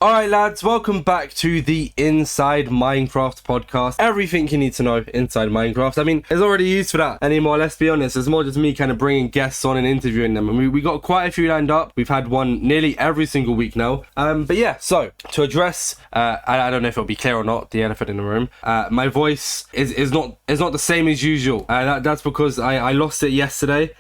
Alright lads, welcome back to the Inside Minecraft podcast. Everything you need to know inside Minecraft. I mean, there's already use for that anymore, let's be honest. It's more just me kind of bringing guests on and interviewing them. And we got quite a few lined up. We've had one nearly every single week now. But yeah, so to address, I don't know if it'll be clear or not, the elephant in the room. My voice is not the same as usual. That's because I lost it yesterday.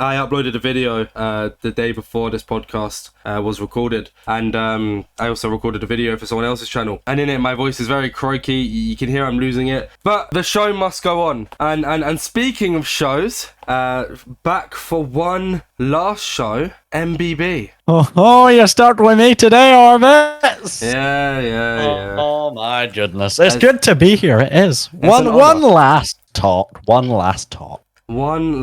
I uploaded a video the day before this podcast was recorded, and I also recorded a video for someone else's channel, and in it my voice is very croaky. You can hear I'm losing it, but the show must go on. And speaking of shows, back for one last show, MBB. Oh, you start with me today, Orbitzz. Yeah. Oh my goodness, it's good to be here. It is one last talk. One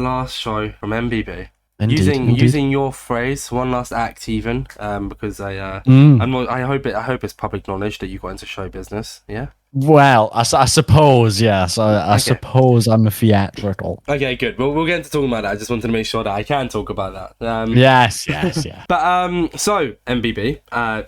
last show from MBB. Indeed. Using your phrase, one last act, even because I hope it's public knowledge that you got into show business. Yeah. Well, I suppose, yes. I suppose I'm a theatrical. Okay, good. Well, we'll get into talking about that. I just wanted to make sure that I can talk about that. Yes. But so MBB.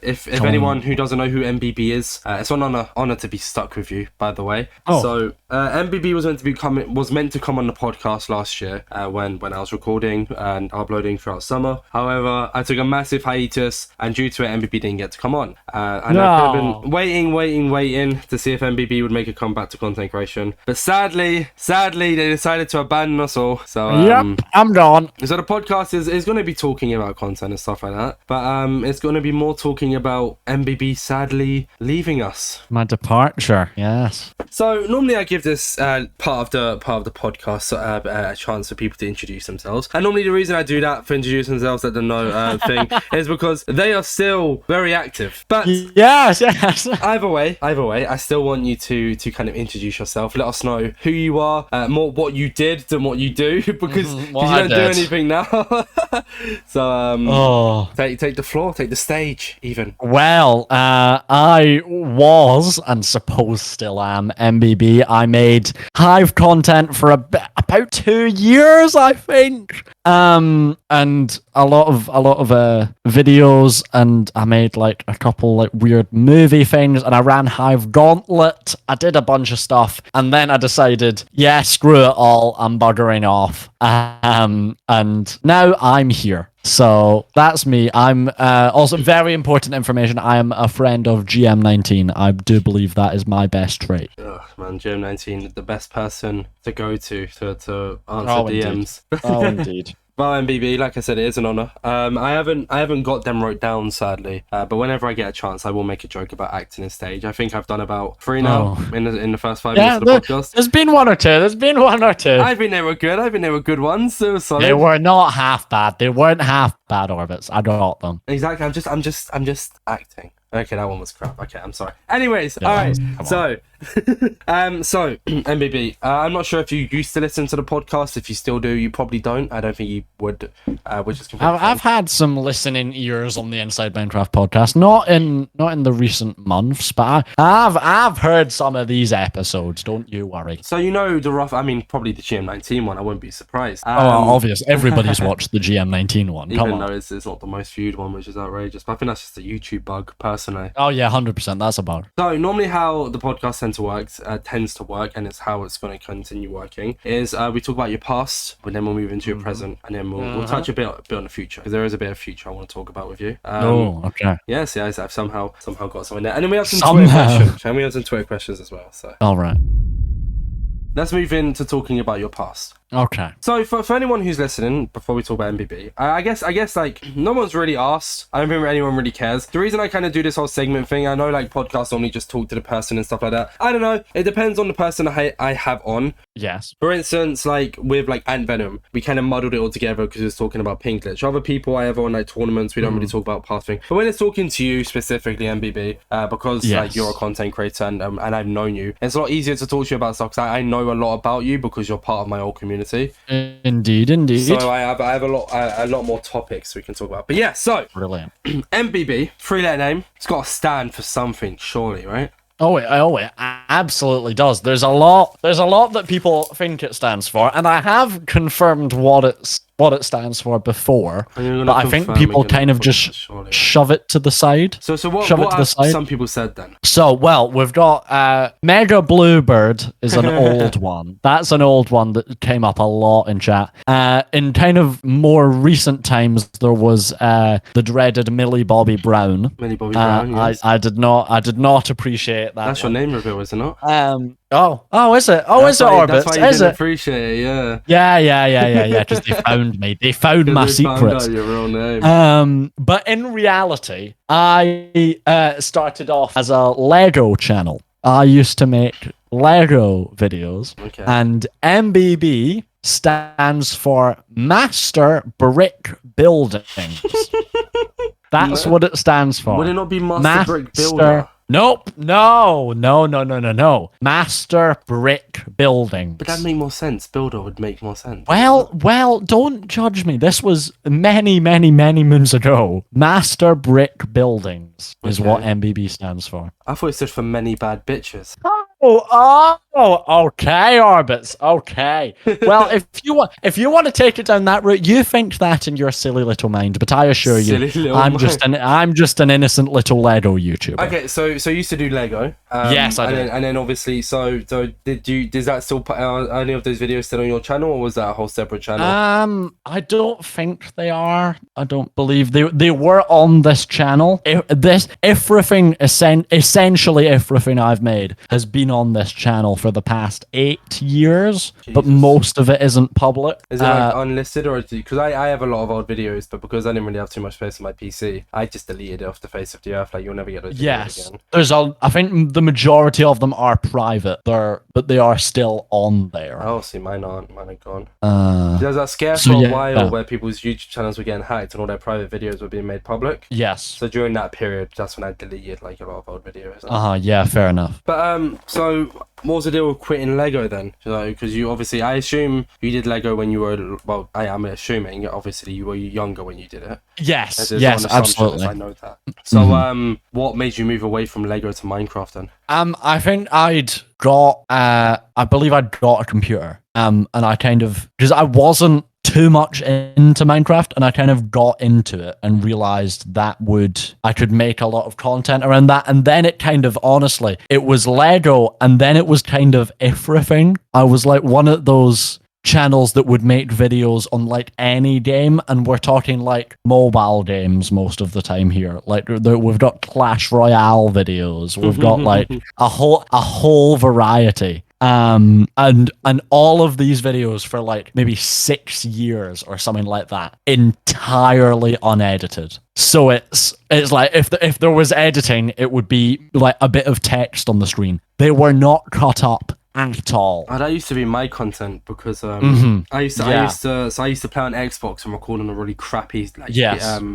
If anyone who doesn't know who MBB is, it's an honor to be stuck with you. By the way. Oh. So MBB was meant to come on the podcast last year when I was recording and uploading throughout summer. However, I took a massive hiatus, and due to it, MBB didn't get to come on. And I've been waiting to see if MBB would make a comeback to content creation, but sadly they decided to abandon us all. So I'm gone. So the podcast is going to be talking about content and stuff like that, but it's going to be more talking about MBB sadly leaving us. My departure. Yes. So normally I give this part of the podcast a chance for people to introduce themselves, and normally the reason I do that for introduce themselves at the thing is because they are still very active. But yes. Either way, I still want you to kind of introduce yourself. Let us know who you are, more what you did than what you do, because you don't do anything now. So take the floor, take the stage even. Well, I was and suppose still am MBB. I made Hive content for about 2 years, I think. And a lot of videos, and I made like a couple like weird movie things, and I ran Hive Gauntlet. I did a bunch of stuff, and then I decided, yeah, screw it all, I'm buggering off. And now I'm here. So that's me. I'm also very important information. I am a friend of GM19. I do believe that is my best trait. Oh man, GM19, the best person to go to answer DMs. Oh, indeed. Well, MBB, like I said, it is an honor. I haven't got them wrote down, sadly. But whenever I get a chance, I will make a joke about acting on stage. I think I've done about 3 now in the first 5 minutes of the podcast. There's been one or two. I think they were good ones. They were solid. They were not half bad. They weren't half bad, Orbitzz. I got them. Exactly. I'm just acting. Okay, that one was crap. Okay, I'm sorry. Anyways, all right. So MBB, I'm not sure if you used to listen to the podcast. If you still do, you probably don't. I don't think you would. Which is I've had some listening ears on the Inside Minecraft podcast, not in the recent months, but I've heard some of these episodes. Don't you worry. So you know the rough. I mean, probably the GM19 one. I wouldn't be surprised. Obvious. Everybody's watched the GM19 one. Even though it's not the most viewed one, which is outrageous. But I think that's just a YouTube bug, personally. Oh yeah, 100%. That's a bug. So normally how the podcast tends to work, and it's how it's going to continue working, is we talk about your past, but then we'll move into your present, and then we'll touch a bit on the future, because there is a bit of future I want to talk about with you. Okay. Yes, I've somehow got something there, and then we have some Twitter questions, and we have some Twitter questions as well. So all right, let's move into talking about your past. Okay. So for anyone who's listening, before we talk about MBB, I guess like no one's really asked. I don't think anyone really cares. The reason I kind of do this whole segment thing, I know like podcasts only just talk to the person and stuff like that. I don't know. It depends on the person I have on. Yes. For instance, like with like Ant Venom, we kind of muddled it all together because we was talking about Pink Glitch. Other people I have on like tournaments, we don't really talk about past thing. But when it's talking to you specifically, MBB, because like you're a content creator and I've known you, it's a lot easier to talk to you about stuff. Cause I know a lot about you because you're part of my old community. Indeed. So I have a lot more topics we can talk about. But yeah, so brilliant. MBB, 3-letter name. It's got to stand for something, surely, right? Oh, it absolutely does. There's a lot that people think it stands for, and I have confirmed what it what it stands for before, And but I think people kind of just shove it to the side. So what shove it to the side. Some people said then? So, well, we've got Mega Bluebird is an old one. That's an old one that came up a lot in chat. In kind of more recent times, there was the dreaded Millie Bobby Brown. Millie Bobby Brown, yes. I did not appreciate that. That's one. your name reveal, is it not? Oh, is it? Oh, is it Orbitzz? That's why you is didn't it? appreciate it, Yeah. Because they found me. They found my secrets. Found out your real name. But in reality, I started off as a Lego channel. I used to make Lego videos, and MBB stands for Master Brick Buildings. That's what it stands for. Would it not be Master Brick Builder? Nope. No. Master Brick Buildings. But that'd make more sense. Builder would make more sense. Well, don't judge me. This was many moons ago. Master Brick Buildings is what MBB stands for. I thought it stood for many bad bitches. Okay, Orbitzz. Okay. Well, if you want to take it down that route, you think that in your silly little mind. But I assure you, I'm just an innocent little Lego YouTuber. Okay, so you used to do Lego. Yes, I did. And then obviously, so does that still put any of those videos still on your channel, or was that a whole separate channel? I don't think they are. I don't believe they were on this channel. Essentially everything I've made has been on this channel for the past 8 years, but most of it isn't public. Is it like unlisted, or because I have a lot of old videos, but because I didn't really have too much space on my PC, I just deleted it off the face of the earth. Like, you'll never get those videos again. I think the majority of them are private. But they are still on there. Oh, see, mine aren't. Mine are gone. There's that scare for a while where people's YouTube channels were getting hacked and all their private videos were being made public. Yes. So during that period, that's when I deleted like a lot of old videos. Yeah, fair enough. But so what was the deal with quitting Lego then? Because you obviously, I assume you did Lego when you were, well, I am assuming obviously you were younger when you did it. Yes, absolutely. I know that. So what made you move away from Lego to Minecraft then? I think I believe I'd got a computer. And I kind of, because I wasn't too much into Minecraft, and I kind of got into it and realized that I could make a lot of content around that. And then it kind of, honestly, it was Lego, and then it was kind of everything. I was like one of those channels that would make videos on like any game, and we're talking like mobile games most of the time here. Like we've got Clash Royale videos, we've got like a whole variety. And all of these videos for like maybe 6 years or something like that, entirely unedited. So it's like if there was editing, it would be like a bit of text on the screen. They were not cut up at all. That used to be my content because I used to play on Xbox and record on a really crappy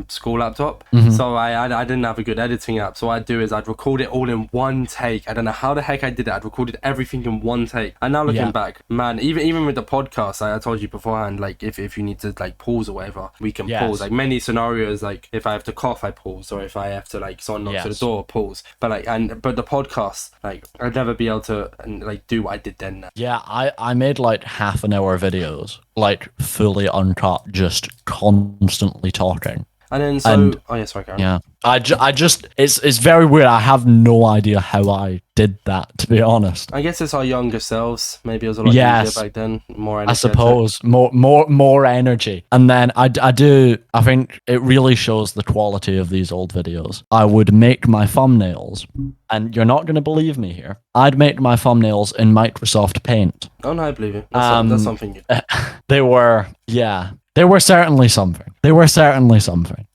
school laptop. So I didn't have a good editing app. So what I'd do is I'd record it all in one take. I don't know how the heck I did it. I'd recorded everything in one take. And now looking back, man, even with the podcast, I told you beforehand, like if you need to like pause or whatever, we can pause. Like many scenarios, like if I have to cough, I pause, or if I have to like someone knocks at the door, pause. But the podcast, like I'd never be able to like do what I did then. Yeah, I made like half an hour videos, like fully uncut, just constantly talking. And then Karen. Yeah, I just it's very weird. I have no idea how I did that, to be honest. I guess it's our younger selves. Maybe it was a lot easier back then. More energy. I suppose more energy. And then I think it really shows the quality of these old videos. I would make my thumbnails, and you're not going to believe me here. I'd make my thumbnails in Microsoft Paint. Oh no, I believe you. That's something good. They were certainly something.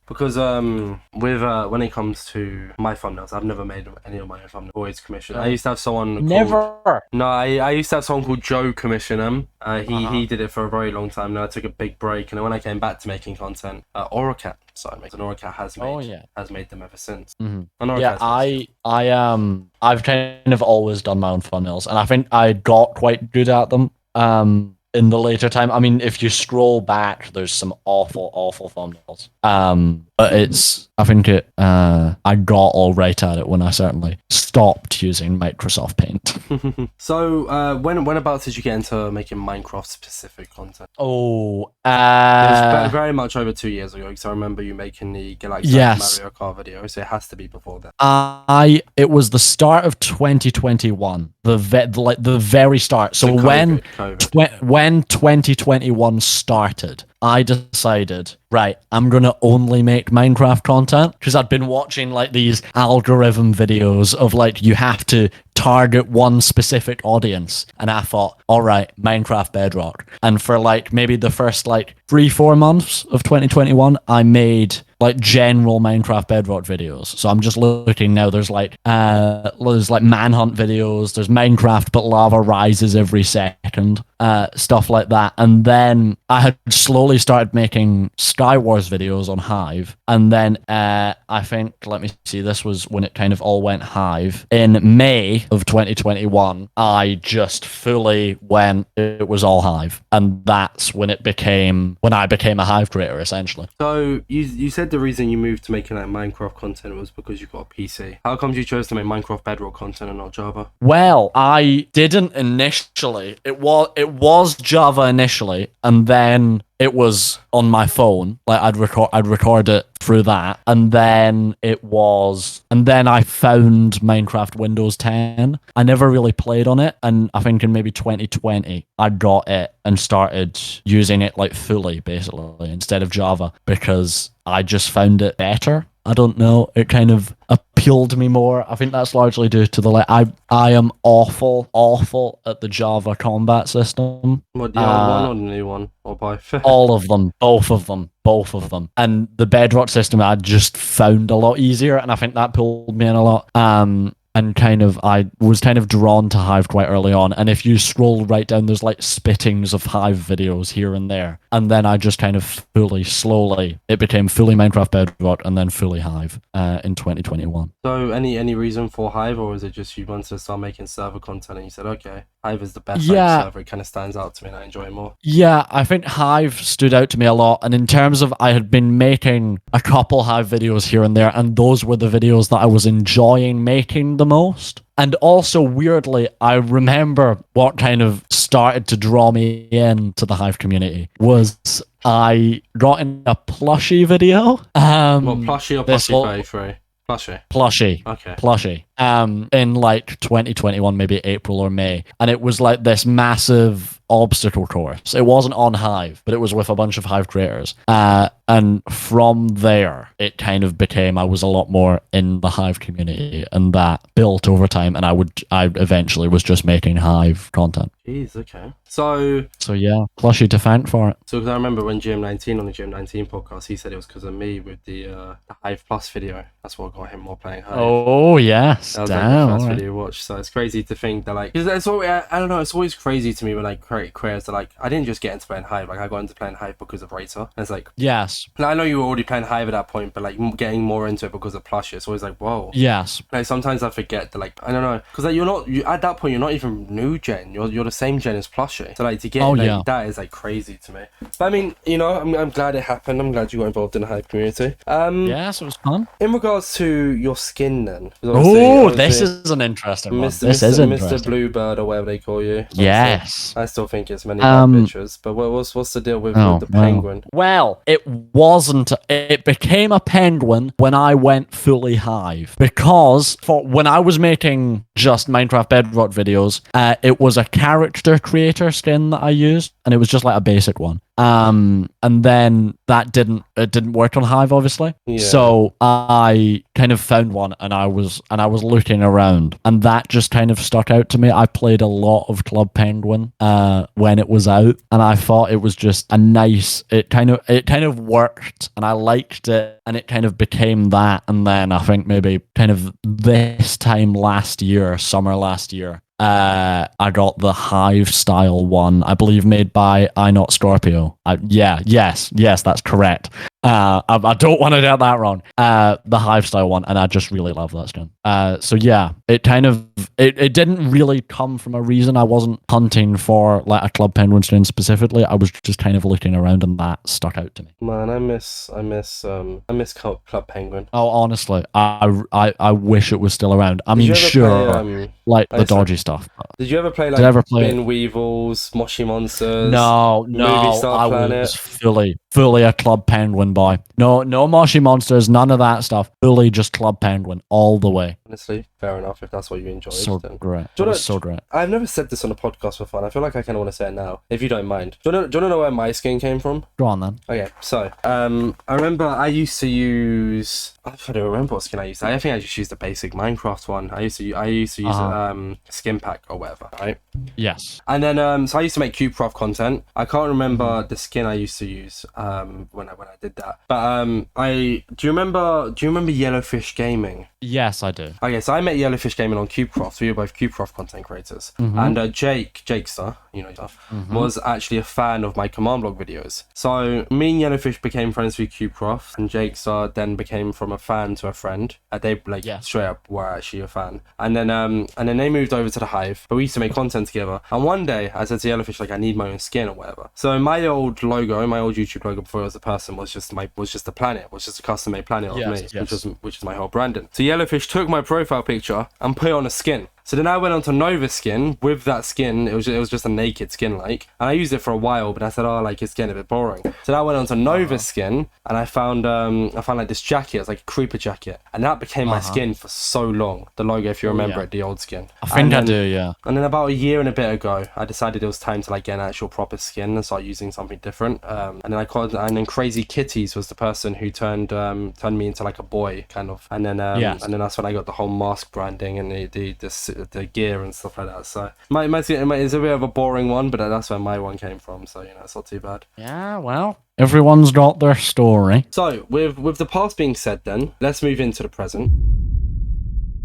Because with when it comes to my thumbnails, I've never made any of my own thumbnails. Always commissioned. I used to have someone I used to have someone called Joe commission them. He did it for a very long time. Now I took a big break, and then when I came back to making content, Oracat started making. And Oracat has made them ever since. I've kind of always done my own thumbnails, and I think I got quite good at them. In the later time, I mean, if you scroll back, there's some awful thumbnails. But I got all right at it when I certainly stopped using Microsoft Paint. So, when about did you get into making Minecraft specific content? Oh, It was very much over 2 years ago, because I remember you making the Galaxy Mario Kart video, so it has to be before that. It was the start of 2021, the very start. So COVID. when 2021 started, I decided, right, I'm gonna only make Minecraft content, because I'd been watching like these algorithm videos of like you have to target one specific audience, and I thought, all right, Minecraft Bedrock. And for like maybe the first like 3-4 months of 2021, I made like general Minecraft Bedrock videos. So I'm just looking now. There's like manhunt videos. There's Minecraft but lava rises every second, stuff like that. And then I had slowly started making Skywars videos on Hive. And then I think, let me see, this was when it kind of all went Hive. In May of 2021, I just fully went, it was all Hive. And that's when I became a Hive creator, essentially. So you said the reason you moved to making like Minecraft content was because you got a PC. How come you chose to make Minecraft Bedrock content and not Java? Well, I didn't initially. It was Java initially, and then it was on my phone. Like I'd record it through that, and then I found Minecraft Windows 10. I never really played on it, and I think in maybe 2020 I got it and started using it like fully, basically, instead of Java, because I just found it better. I don't know. It kind of appealed to me more. I think that's largely due to I am awful at the Java combat system. What, the old one or the new one? Or both? All of them. Both of them. And the Bedrock system I just found a lot easier, and I think that pulled me in a lot. And I was kind of drawn to Hive quite early on. And if you scroll right down, there's like spittings of Hive videos here and there. And then I just kind of slowly, it became fully Minecraft Bedrock and then fully Hive in 2021. So any reason for Hive, or is it just you wanted to start making server content and you said, okay, Hive is the best server, it kind of stands out to me and I enjoy it more? Yeah, I think Hive stood out to me a lot. And in terms of, I had been making a couple Hive videos here and there, and those were the videos that I was enjoying making the most. And also, weirdly, I remember what kind of started to draw me into the Hive community was I got in a plushie video. What, plushie or plushie very free? Plushie. Okay. Plushie. In like 2021, maybe April or May. And it was like this massive obstacle course. It wasn't on Hive, but it was with a bunch of Hive creators. And from there, it kind of became, I was a lot more in the Hive community, and that built over time. And I eventually was just making Hive content. Jeez, okay. So yeah, plushie to thank for it. So, because I remember when GM19 on the GM19 podcast, he said it was because of me with the Hive Plus video. That's what got him more playing Hive. Oh yes, that was like the first video you watched. So it's crazy to think that like, because I don't know, it's always crazy to me when like creators that like, I didn't just get into playing Hive. Like I got into playing Hive because of Rater. And it's like, yes. I know you were already playing Hive at that point, but like getting more into it because of plushie, it's always like, whoa. Yes. Like sometimes I forget that like, I don't know, because like at that point you're not even new gen. You're the same gen as plushie. So like to get that is like crazy to me. But I mean, you know, I'm glad it happened. I'm glad you got involved in the Hive community. Yes, it was fun. In regards to your skin, then. Oh, this is an interesting one. Mr. Bluebird or whatever they call you. Yes. I still think it's many bad pictures. But what's the deal with the penguin? Well, it wasn't. It became a penguin when I went fully Hive, because when I was making just Minecraft Bedrock videos, it was a character creator skin that I used, and it was just like a basic one. And then that didn't work on Hive, obviously. Yeah. So I kind of found one, and I was looking around, and that just kind of stuck out to me. I played a lot of Club Penguin when it was out, and I thought it was just a nice. It kind of worked, and I liked it, and it kind of became that. And then I think maybe kind of this time last year, summer last year, I got the Hive style one, I believe made by I Not Scorpio. Yes, that's correct. I don't want to get that wrong. The Hive style one, and I just really love that skin. So yeah, it kind of it didn't really come from a reason. I wasn't hunting for like a Club Penguin skin specifically. I was just kind of looking around, and that stuck out to me. Man, I miss Club Penguin. Oh, honestly, I wish it was still around. I mean, sure, play, like the dodgy stuff. Did you ever play like Bin Weevils, Moshi Monsters? No, I was fully a Club Penguin boy. No Moshi Monsters, none of that stuff. Fully just Club Penguin all the way. Honestly, fair enough if that's what you enjoy. So great. So great. I've never said this on a podcast before, and I feel like I kind of want to say it now, if you don't mind. Do you want to know where my skin came from? Go on then. Okay, so I remember I used to use. I don't remember what skin I used. I think I just used the basic Minecraft one. I used to use skin pack or whatever, right? Yes. And then so I used to make CubeCraft content. I can't remember the skin I used to use when I did that. But do you remember Yellowfish Gaming? Yes, I do. Okay, so I met Yellowfish Gaming on CubeCraft. We were both CubeCraft content creators. And Jakester, was actually a fan of my command block videos. So me and Yellowfish became friends through CubeCraft, and Jakester then became from a fan to a friend. They straight up were actually a fan. And then they moved over to the Hive, but we used to make content together. And one day I said to Yellowfish, like, I need my own skin or whatever. So my old YouTube logo before I was a person was just a planet, was just a custom made planet of me, which is my whole branding. So Yellowfish took my profile picture and put it on a skin. So then I went on to Nova Skin. With that skin, it was just a naked skin, like, and I used it for a while, but I said, it's getting a bit boring. So then I went on to Nova Skin, and I found like this jacket. It's like a creeper jacket, and that became my skin for so long. The logo, if you remember it, the old skin. I think I do, yeah. And then about a year and a bit ago, I decided it was time to like get an actual proper skin and start using something different. And then Crazy Kitties was the person who turned me into like a boy, kind of. And then that's when I got the whole mask branding and the gear and stuff like that. So my skin is a bit of a boring one, but that's where my one came from. So it's not too bad. Yeah, well, everyone's got their story. So with the past being said, then let's move into the present.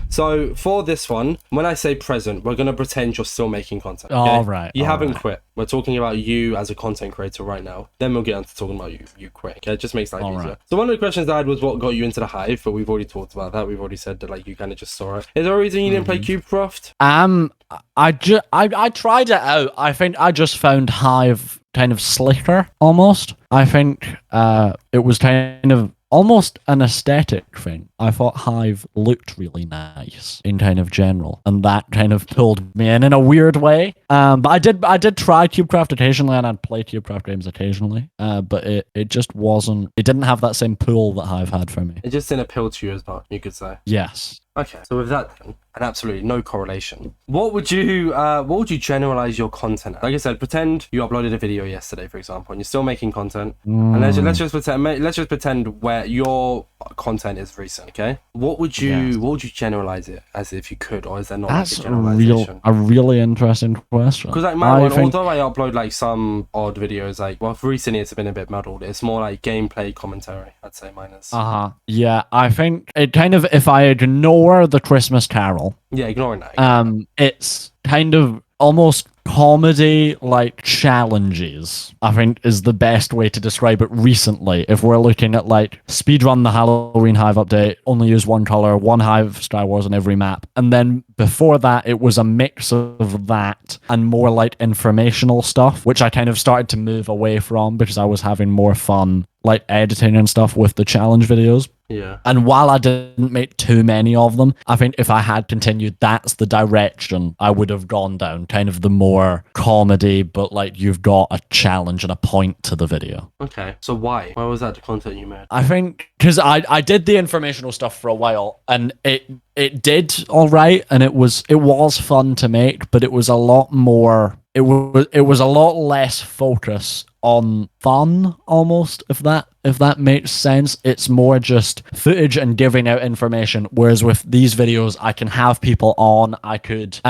So for this one, when I say present, we're going to pretend you're still making content. Okay? All right. You haven't quit. We're talking about you as a content creator right now. Then we'll get on to talking about you quit. Okay, it just makes life easier. Right. So one of the questions I had was what got you into the Hive, but we've already talked about that. We've already said that like you kind of just saw it. Is there a reason you didn't play CubeCraft? I tried it out. I think I just found Hive kind of slicker almost. I think it was kind of almost an aesthetic thing. I thought Hive looked really nice in kind of general, and that kind of pulled me in a weird way. But I did try CubeCraft occasionally, and I'd play CubeCraft games occasionally. But it just wasn't. It didn't have that same pull that Hive had for me. It just didn't appeal to you as much, you could say. Yes. Okay, so with that then, and absolutely no correlation, what would you generalize your content at? Like I said, pretend you uploaded a video yesterday, for example, and you're still making content, and let's just pretend where your content is recent. Okay, what would you generalize it as if you could, or is there not like a generalization? A really interesting question. Because like my one, although I upload like some odd videos, like recently it's been a bit muddled. It's more like gameplay commentary. I'd say mine is. Yeah, I think it kind of, if I ignore the Christmas Carol. Yeah, ignoring that. It's kind of almost comedy like challenges, I think, is the best way to describe it recently. If we're looking at like speedrun the Halloween Hive update, only use one color, one Hive Star Wars on every map. And then before that, it was a mix of that and more like informational stuff, which I kind of started to move away from because I was having more fun like editing and stuff with the challenge videos. Yeah. And while I didn't make too many of them, I think if I had continued, that's the direction I would have gone down. Kind of the more comedy, but like you've got a challenge and a point to the video. Okay. So why? Why was that the content you made? I think because I did the informational stuff for a while, and it did all right, and it was fun to make, but it was a lot more. It was a lot less focus on fun, almost, if that makes sense. It's more just footage and giving out information, whereas with these videos I can have people on, I could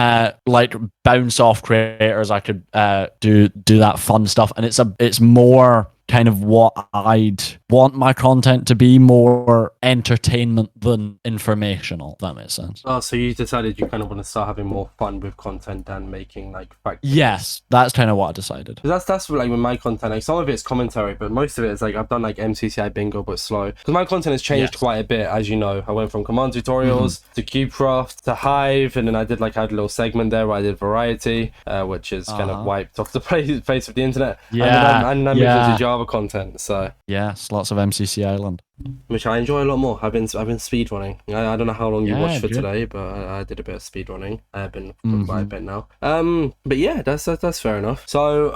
like bounce off creators, I could do that fun stuff, and it's more kind of what I'd want my content to be, more entertainment than informational, if that makes sense. Oh, so you decided you kind of want to start having more fun with content than making like fact. Yes, that's kind of what I decided. That's like with my content, like some of it's commentary, but most of it is like I've done like MCCI bingo but slow, because my content has changed quite a bit, as you know. I went from command tutorials to CubeCraft to Hive, and then I had a little segment there where I did variety, which is kind of wiped off the face of the internet. Yeah, and then I moved into Java content. So yes, lots of MCC Island, which I enjoy a lot more. I've been speed running. I don't know how long you watched for good. today, but I did a bit of speed running. I've been for quite a bit now. But yeah, that's fair enough. So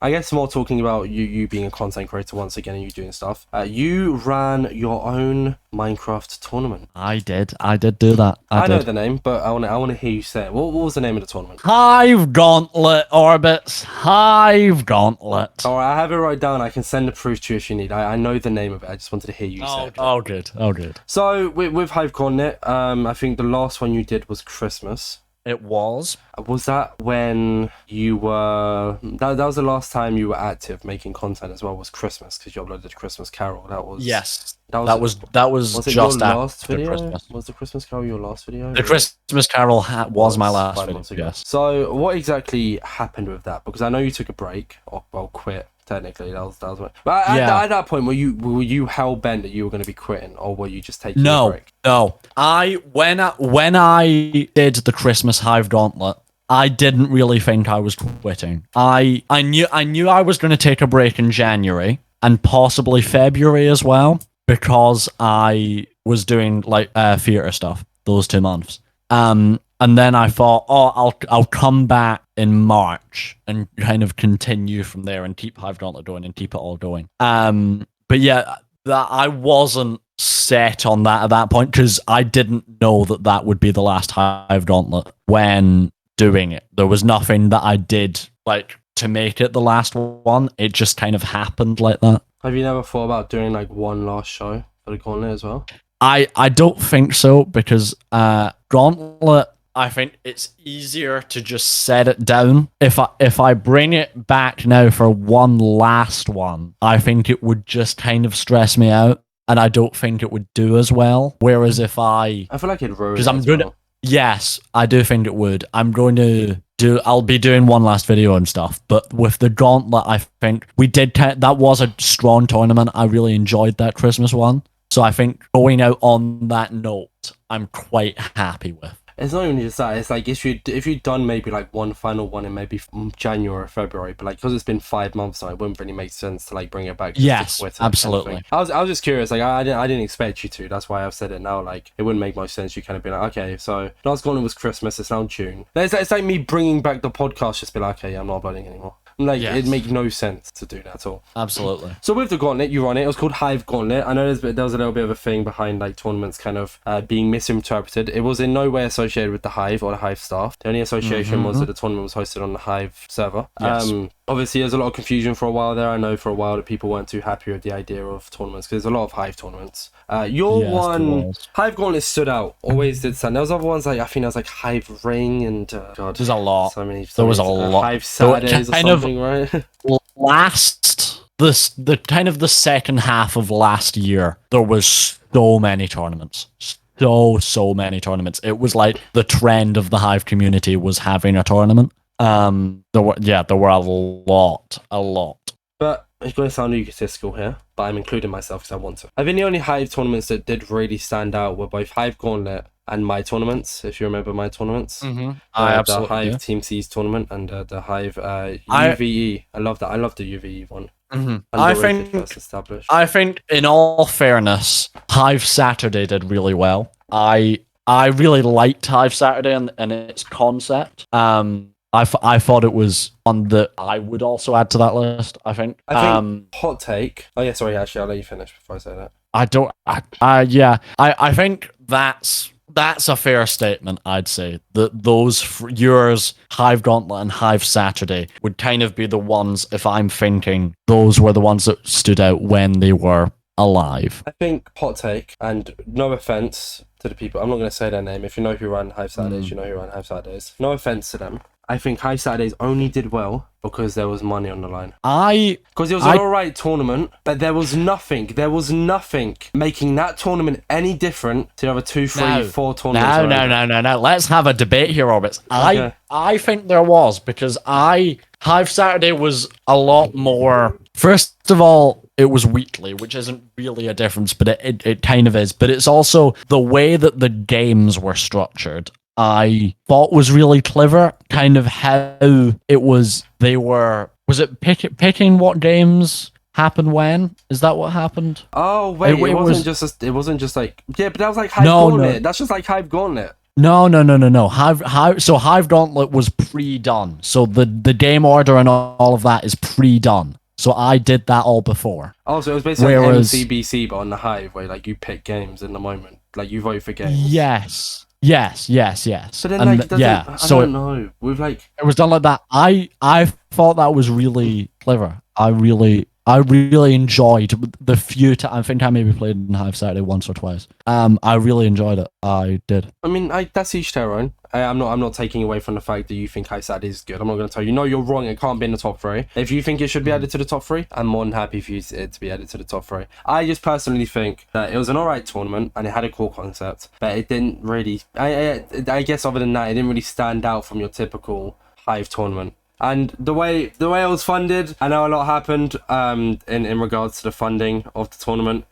I guess more talking about you being a content creator once again and you doing stuff. You ran your own Minecraft tournament. I did do that. I know did. the name, but I want to hear you say it. What was the name of the tournament? Hive Gauntlet, Orbitzz. Hive Gauntlet. All right, I have it right down. I can send the proof to you if you need. I know the name of it. I just wanted to hear you say it. Oh, good. So with Hive Gauntlet, I think the last one you did was Christmas. It was. Was that when you were... That was the last time you were active making content as well, was Christmas, because you uploaded Christmas Carol. That was... Yes. That was just your last after video? Christmas. Was the Christmas Carol your last video? The Christmas Carol was my last 5 video, months ago. yes. So what exactly happened with that? Because I know you took a break, or well, quit. Technically, that was what. But at that point, were you hell bent that you were going to be quitting, or were you just taking a break? No. When I did the Christmas Hive Gauntlet, I didn't really think I was quitting. I knew I was going to take a break in January and possibly February as well, because I was doing like theater stuff those 2 months. And then I thought, I'll come back in March and kind of continue from there and keep Hive Gauntlet going and keep it all going. But yeah, that I wasn't set on that at that point, because I didn't know that would be the last Hive Gauntlet when doing it. There was nothing that I did like to make it the last one. It just kind of happened like that. Have you never thought about doing like one last show for the Gauntlet as well? I don't think so, because Gauntlet, I think it's easier to just set it down. If I bring it back now for one last one, I think it would just kind of stress me out, and I don't think it would do as well. Whereas if I feel like it ruins. Because I'm good. Yes, I do think it would. I'll be doing one last video and stuff, but with the Gauntlet, I think that was a strong tournament. I really enjoyed that Christmas one. So I think going out on that note, I'm quite happy with. It's not even just that. It's like if you'd done maybe like one final one in maybe January or February, but like because it's been 5 months now, it wouldn't really make sense to like bring it back. Yes, absolutely. I was just curious. Like I didn't expect you to. That's why I've said it now. Like it wouldn't make much sense. You kind of be like, okay, so last Gauntlet was Christmas. It's now June. It's like me bringing back the podcast. Just be like, okay, I'm not uploading anymore. Like, It'd make no sense to do that at all. Absolutely. So with the Gauntlet, you run it. It was called Hive Gauntlet. I know there was a little bit of a thing behind like tournaments kind of being misinterpreted. It was in no way associated with the Hive or the Hive staff. The only association was that the tournament was hosted on the Hive server. Yes. Obviously, there's a lot of confusion for a while there. I know for a while that people weren't too happy with the idea of tournaments, because there's a lot of Hive tournaments. Your one, Hive Gauntlet stood out. Always did stand. There was other ones like I think there was like Hive Ring and God, there's a lot. So many. There was a lot. Hive Saturdays or something, right? The kind of the second half of last year, there was so many tournaments. So many tournaments. It was like the trend of the Hive community was having a tournament. There were a lot. But it's going to sound egotistical here, but I'm including myself because I want to. I think the only Hive tournaments that did really stand out were both Hive Gauntlet and my tournaments, if you remember my tournaments. I The absolutely Hive Team C's tournament and the Hive UVE. I love that. I love the UVE one. I think, in all fairness, Hive Saturday did really well. I really liked Hive Saturday and its concept. I thought it was on the. I would also add to that list. I think hot take. Oh yeah, sorry. Actually, I'll let you finish before I say that. I think that's a fair statement. I'd say that yours, Hive Gauntlet and Hive Saturday, would kind of be the ones. If I'm thinking, those were the ones that stood out when they were alive. I think hot take, and no offense to the people, I'm not going to say their name. If you know who ran Hive Saturdays, you know who ran Hive Saturdays. No offense to them. I think Hive Saturdays only did well because there was money on the line. Because it was an alright tournament, but there was nothing making that tournament any different to the other 2, 3, 4 tournaments. No. Let's have a debate here, Orbitzz. Okay. I think there was, because Hive Saturday was a lot more. First of all, it was weekly, which isn't really a difference, but it kind of is. But it's also the way that the games were structured. I thought was really clever, kind of how it was. Was it picking what games happen when? Is that what happened? Oh wait, it wasn't just like, yeah, but that was like Hive Gauntlet. No. That's just like Hive Gauntlet. No. Hive Gauntlet was pre-done. So the game order and all of that is pre-done. So I did that all before. Oh, so it was basically like MCBC, but on the Hive, where like you pick games in the moment, like you vote for games. Yes. So then, like, I don't know. We've like it was done like that. I thought that was really clever. I really enjoyed the few times. I think I maybe played in Hive Saturday once or twice. I really enjoyed it. I did. I mean, that's each their own. I'm not taking away from the fact that you think Hive Saturday is good. I'm not going to tell you, no, you're wrong. It can't be in the top 3. If you think it should be added to the top 3, I'm more than happy for it to be added to the top 3. I just personally think that it was an alright tournament and it had a cool concept, but it didn't really. I guess other than that, it didn't really stand out from your typical Hive tournament. And the way it was funded, I know a lot happened in regards to the funding of the tournament.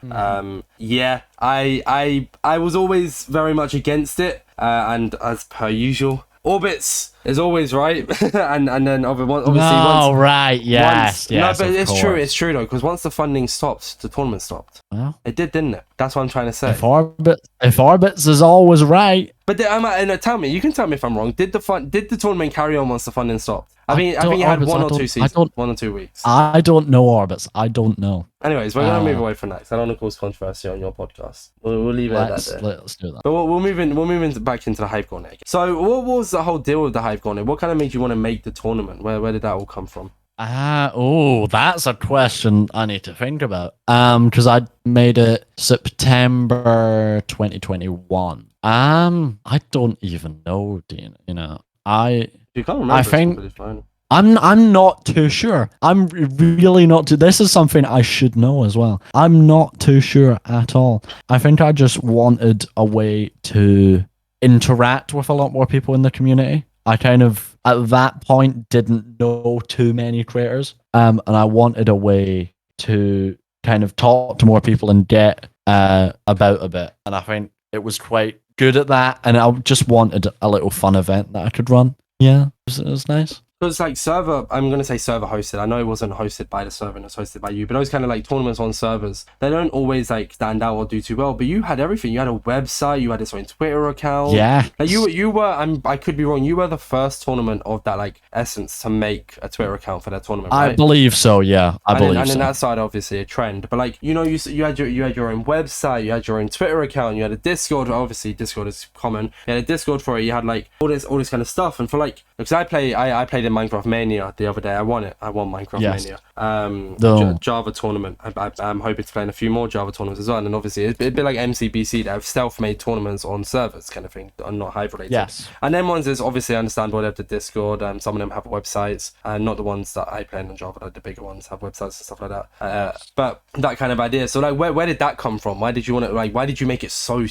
I was always very much against it, and as per usual, Orbitzz is always right, and then obviously yes. No, but it's true though, because once the funding stopped, the tournament stopped. Well, it did, didn't it? That's what I'm trying to say. If Orbitzz is always right, but tell me, you can tell me if I'm wrong. Did the tournament carry on once the funding stopped? I think you had 1 or 2 seasons, 1 or 2 weeks. I don't know, Orbitzz. I don't know. Anyways, we're gonna move away from that. I don't want to cause controversy on your podcast. We'll leave it at that. Let's do that. But we'll move in back into the Hive Gauntlet. So, what was the whole deal with the Hive Gauntlet? What kind of made you want to make the tournament? Where did that all come from? That's a question I need to think about. Because I made it September 2021. I don't even know, Dean. You know, you can't remember. I think I'm not too sure. I'm really not too. This is something I should know as well. I'm not too sure at all. I think I just wanted a way to interact with a lot more people in the community. I kind of, at that point, didn't know too many creators. And I wanted a way to kind of talk to more people and get about a bit. And I think it was quite good at that. And I just wanted a little fun event that I could run. Yeah, it was nice. Because like I'm going to say server hosted. I know it wasn't hosted by the server, and it was hosted by you, but those kind of like tournaments on servers, they don't always like stand out or do too well. But you had everything. You had a website, you had a own Twitter account. Yeah. Like you were, I could be wrong, you were the first tournament of that like essence to make a Twitter account for that tournament, right? I believe so, yeah. I believe so. And then that started obviously a trend. But like, you know, you had your own website, you had your own Twitter account, you had a Discord. Obviously Discord is common. You had a Discord for it, you had like all this kind of stuff. And for like, because I played in Minecraft Mania the other day. I won Minecraft Mania. Java tournament. I'm hoping to play in a few more Java tournaments as well. And then obviously it'd be like MCBC, that have self-made tournaments on servers kind of thing, and not Hive related. Yes. And then ones is obviously understandable. They have the Discord. Some of them have websites, and not the ones that I play on Java. Like the bigger ones have websites and stuff like that. But that kind of idea. So like, where did that come from? Why did you want to why did you make it so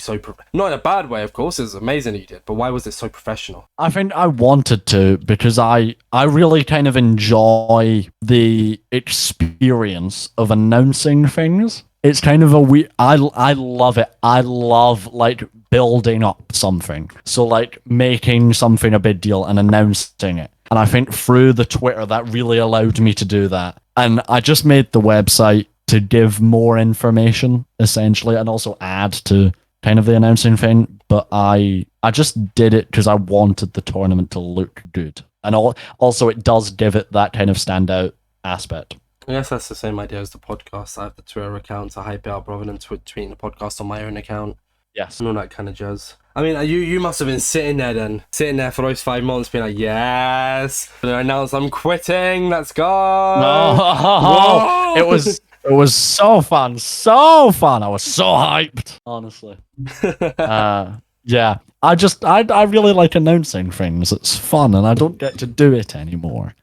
not in a bad way, of course. It's amazing that you did, but why was it so professional? I think I wanted to, because I really kind of enjoy the experience of announcing things. It's kind of I love it. I love like building up something. So like making something a big deal and announcing it. And I think through the Twitter, that really allowed me to do that. And I just made the website to give more information, essentially, and also add to kind of the announcing thing. But I just did it because I wanted the tournament to look good. And also it does give it that kind of standout aspect. I guess that's the same idea as the podcast. I have the Twitter account to hype it up rather than tweeting the podcast on my own account. Yes. And all that kind of jazz. I mean, you must have been sitting there for those 5 months being like, yes, and I announce I'm quitting, let's go. No. It was so fun. I was so hyped, honestly. Yeah. I really like announcing things. It's fun, and I don't get to do it anymore.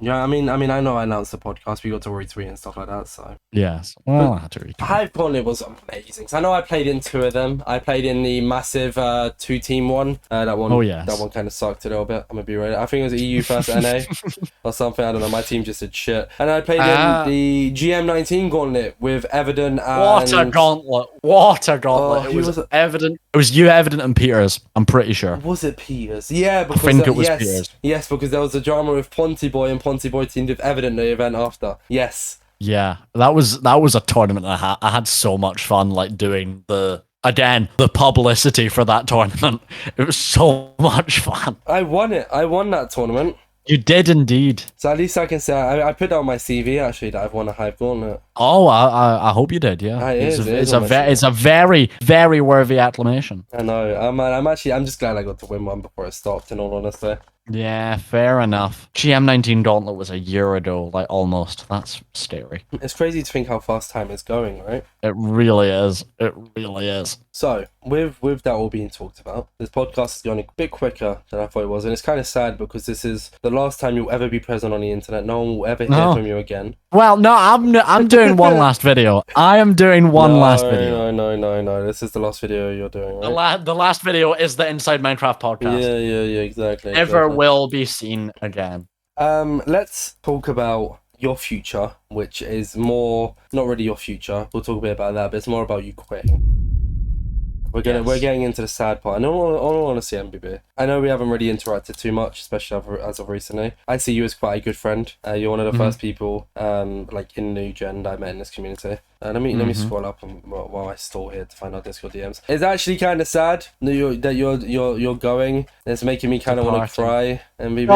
Yeah, I mean, I know I announced the podcast. We got to retweet and stuff like that. So yes, well, I had to retweet. Hive Gauntlet was amazing. So I know I played in 2 of them. I played in the massive 2-team one. That one. Oh yes. That one kind of sucked a little bit. I'm gonna be real. I think it was EU first NA or something. I don't know. My team just did shit. And I played in the GM19 Gauntlet with Evident and What a gauntlet! What a gauntlet! It was Evident. It was you, Evident, and Peters. I'm pretty sure. Was it Peters? Yeah, because I think it was Peters. Yes, because there was a drama with Pontyboy, and Pontyboy teamed with Evident the event after. Yes. Yeah, that was a tournament I had so much fun like doing the publicity for that tournament. It was so much fun. I won it. I won that tournament. You did indeed. So at least I can say I put that on my CV actually that I've won a Hive Gauntlet. Oh, I hope you did. Yeah, it's a very, very worthy acclamation. I know. I'm just glad I got to win one before it stopped. In all honesty. Yeah, fair enough. GM19 Gauntlet was a year ago, like almost. That's scary. It's crazy to think how fast time is going, right? It really is. It really is. So, with that all being talked about, this podcast is going a bit quicker than I thought it was, and it's kind of sad because this is the last time you'll ever be present on the internet. No one will ever hear from you again. Well, no, I'm doing one last video. I am doing one last video. No. This is the last video you're doing, right? The last video is the Inside Minecraft podcast. Yeah, exactly. Never will be seen again. Let's talk about your future, which is more not really your future. We'll talk a bit about that, but it's more about you quitting. We're getting into the sad part. I don't want to see MBB. I know we haven't really interacted too much, especially as of recently. I see you as quite a good friend. You're one of the first people, like in New Gen, that I met in this community. Let me scroll up while I stall here to find out Discord DMs. It's actually kind of sad that you're going. It's making me kind of want to cry. MBB.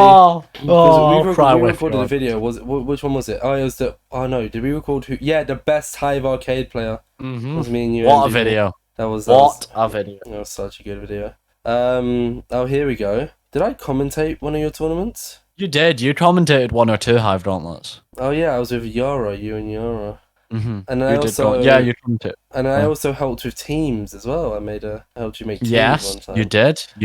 We recorded a video. Which one was it? Oh, it was did we record who? Yeah, the best Hive arcade player. Was me and you. What MBB. A video. That was a video. That was such a good video. Here we go. Did I commentate one of your tournaments? You did. You commentated 1 or 2 Hive Gauntlets. Oh yeah, I was with Yara, you and Yara. Mm-hmm. And I also you commented. And I also helped with teams as well. I helped you make teams one time. You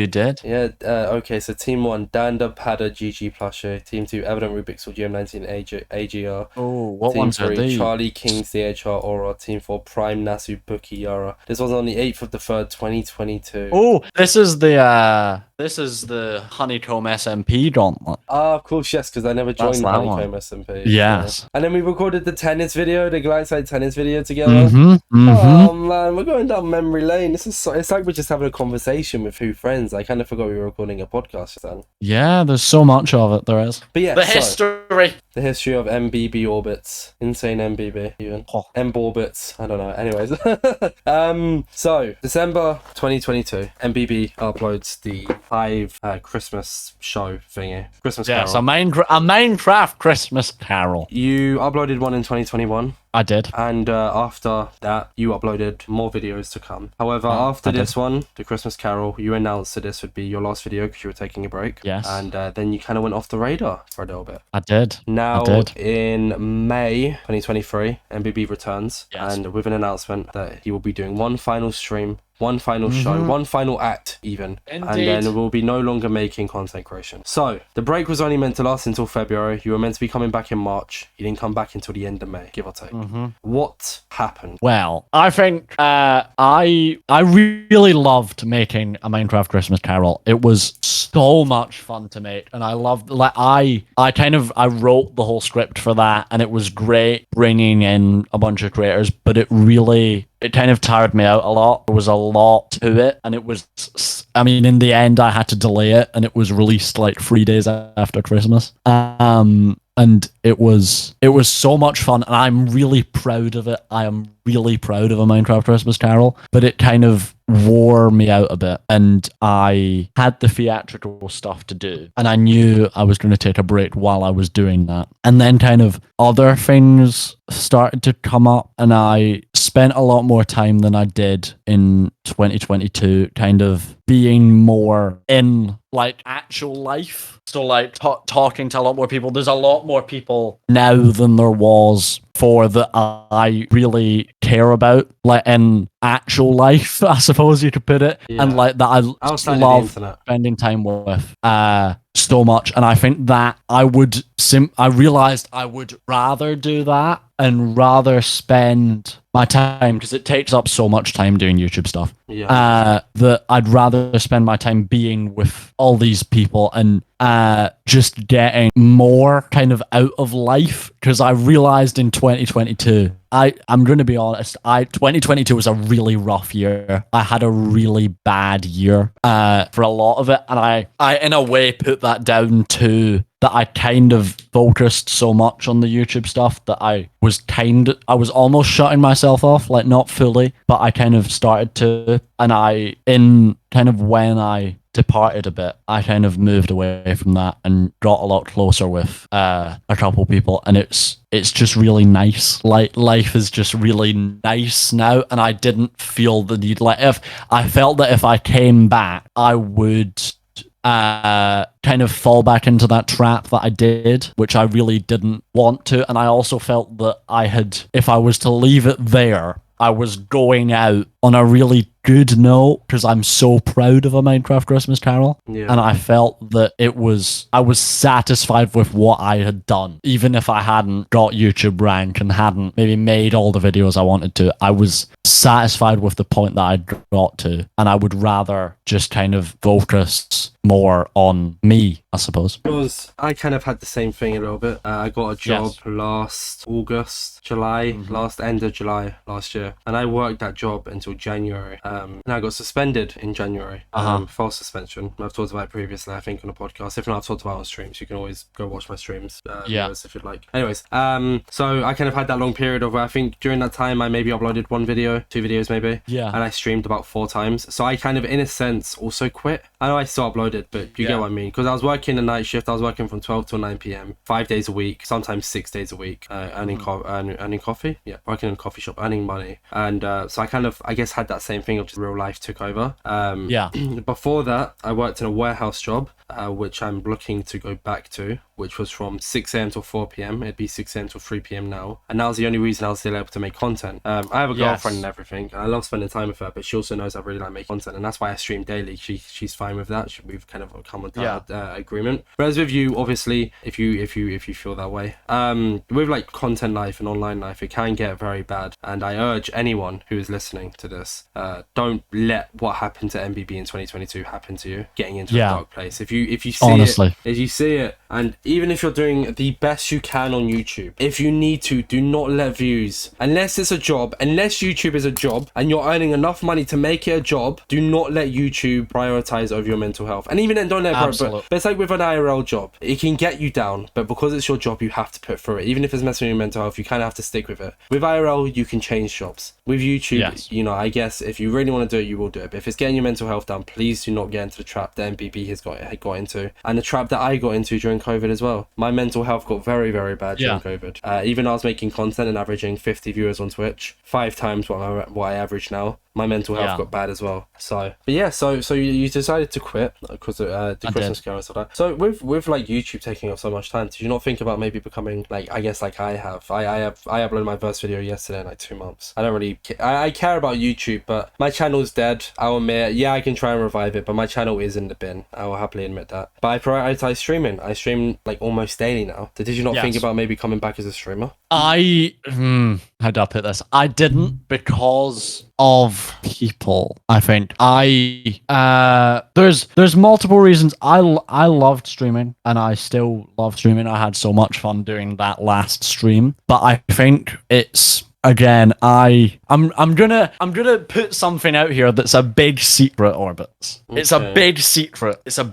did. Yeah, okay, so team 1, Danda, Pada, GG Plushie. Team 2, Evident Rubik's or GM19 AGR. Oh, what team ones 3, are these? Charlie, Kings, DHR, Aura. Team 4, Prime, Nasu, Bookie, Yara. This was on the 8th of the 3rd, 2022. Oh, this is the Honeycomb SMP gauntlet. Ah, of course, yes, because I never joined the Honeycomb SMP. Yes. So. And then we recorded the tennis video, the Glideside tennis video together. Oh man, we're going down memory lane. It's like we're just having a conversation with 2 friends. I kind of forgot we were recording a podcast then. Yeah, there's so much of it, there is. But yeah, the history of MBB Orbitzz. Insane MBB, even. Orbitzz, I don't know. Anyways. So, December 2022, MBB uploads the Hive Christmas show thingy. Christmas Carol. Yes, a Minecraft Christmas Carol. You uploaded one in 2021. I did. And after that, you uploaded more videos to come. However, after this one, the Christmas Carol, you announced that this would be your last video because you were taking a break. Yes. And then you kind of went off the radar for a little bit. I did. Now, in May 2023, MBB returns and with an announcement that he will be doing one final stream, one final show, one final act even. Indeed. And then we'll be no longer making content creation. So, the break was only meant to last until February. You were meant to be coming back in March. You didn't come back until the end of May, give or take. What happened? Well, I think I really loved making a Minecraft Christmas Carol. It was so much fun to make, and I loved, like, I wrote the whole script for that, and it was great bringing in a bunch of creators, but it kind of tired me out a lot. There was a lot to it, and it was, in the end, I had to delay it, and it was released like 3 days after Christmas. And it was so much fun, and I'm really proud of it. I am really proud of a Minecraft Christmas Carol, but it kind of wore me out a bit, and I had the theatrical stuff to do, and I knew I was going to take a break while I was doing that. And then kind of other things started to come up, and I spent a lot more time than I did in 2022 kind of being more in like actual life. So like talking to a lot more people. There's a lot more people now than there was for that I really care about, like in actual life, I suppose you could put it, and like that I outside love of the internet. spending time with so much. And I think that I realized I would rather do that and rather spend my time, because it takes up so much time doing YouTube stuff, that I'd rather spend my time being with all these people and just getting more kind of out of life. Because I realized in 2022, I'm going to be honest, 2022 was a really rough year. I had a really bad year for a lot of it, and I in a way put that down to that I kind of focused so much on the YouTube stuff that I was almost shutting myself off, like not fully, but I kind of started to, and when I departed a bit, I kind of moved away from that and got a lot closer with a couple people, and it's just really nice. Like life is just really nice now, and I didn't feel the need. Like if I felt that if I came back, I would kind of fall back into that trap that I did, which I really didn't want to. And I also felt that if I was to leave it there, I was going out on a really good note, because I'm so proud of a Minecraft Christmas Carol. Yeah. And I felt that I was satisfied with what I had done. Even if I hadn't got YouTube rank and hadn't maybe made all the videos I wanted to, I was satisfied with the point that I'd got to. And I would rather just kind of focus more on me, I suppose. Because I kind of had the same thing a little bit. I got a job last end of July last year. And I worked that job until January. And I got suspended in January. False suspension. I've talked about it previously, I think, on a podcast. If not, I've talked about it on streams. You can always go watch my streams, viewers, if you'd like. Anyways, so I kind of had that long period of where I think during that time I maybe uploaded 1 video, 2 videos maybe. Yeah. And I streamed about 4 times. So I kind of, in a sense, also quit. I know I still uploaded, but you get what I mean. Because I was working a night shift. I was working from 12 till 9 p.m. 5 days a week, sometimes 6 days a week, earning coffee. Yeah, working in a coffee shop, earning money. And so I kind of, I guess, had that same thing of just real life took over. Before that, I worked in a warehouse job, which I'm looking to go back to, which was from 6 a.m. till 4 p.m. It'd be 6 a.m. till 3 p.m. now. And that was the only reason I was still able to make content. I have a girlfriend and everything, and I love spending time with her, but she also knows I really like making content, and that's why I stream daily. She's fine with that. We've kind of come to that agreement. Whereas with you, obviously, if you feel that way, with like content life and online life, it can get very bad. And I urge anyone who is listening to this, don't let what happened to MBB in 2022 happen to you, getting into a dark place. If you see it, and even if you're doing the best you can on YouTube, if you need to, do not let views, unless it's a job, unless YouTube is a job and you're earning enough money to make it a job, do not let YouTube prioritize over your mental health. And even then, don't let it, but it's like with an IRL job, it can get you down, but because it's your job, you have to put through it. Even if it's messing with your mental health, you kind of have to stick with it. With IRL, you can change jobs. With YouTube, you know, I guess if you really want to do it, you will do it. But if it's getting your mental health down, please do not get into the trap that MBB has got into, and the trap that I got into during COVID as well. My mental health got very, very bad during COVID. Even I was making content and averaging 50 viewers on Twitch, 5 times what I average now. My mental health got bad as well. So, but yeah, so you decided to quit because of the Christmas Carol and stuff like that. So with like YouTube taking up so much time, did you not think about maybe becoming like, I guess like I have? I uploaded my first video yesterday in like 2 months. I don't really I care about YouTube, but my channel is dead. I'll admit, I can try and revive it, but my channel is in the bin. I will happily admit that. But I prioritize streaming. I stream like almost daily now. So did you not think about maybe coming back as a streamer? How do I put this? I didn't, because of people. I think there's multiple reasons. I loved streaming, and I still love streaming. I had so much fun doing that last stream, but I think it's, again, I'm gonna put something out here that's a big secret, Orbitzz. Okay. It's a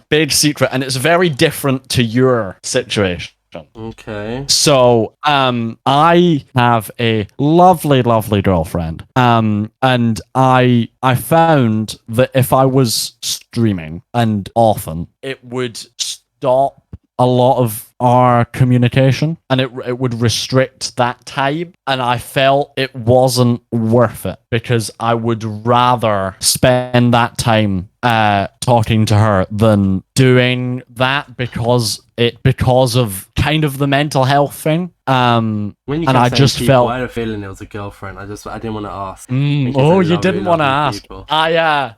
big secret. And it's very different to your situation. Okay. So, I have a lovely, lovely girlfriend. And I found that if I was streaming and often, it would stop a lot of our communication, and it would restrict that time, and I felt it wasn't worth it because I would rather spend that time talking to her than doing that because of kind of the mental health thing. When you and I just felt I had a feeling it was a girlfriend. I didn't want to ask. You didn't want to ask.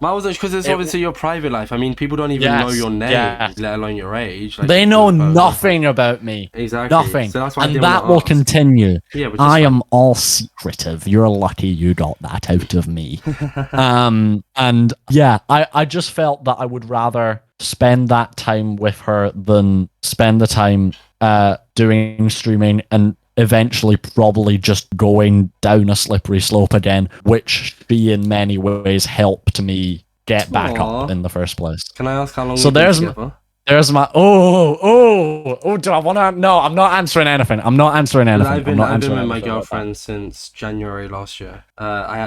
Mine wasn't because it's obviously your private life. I mean, people don't even know your name, let alone your age. Like, they know nothing about me. Exactly. Nothing. So that's why and that will continue. Yeah, I am all secretive. You're lucky you got that out of me. And yeah, I just felt that I would rather spend that time with her than spend the time doing streaming and eventually probably just going down a slippery slope again, which she in many ways helped me get back up in the first place. Can I ask how long so you've been together? There's my do I want to? No, I'm not answering anything. I've been with my girlfriend since January last year.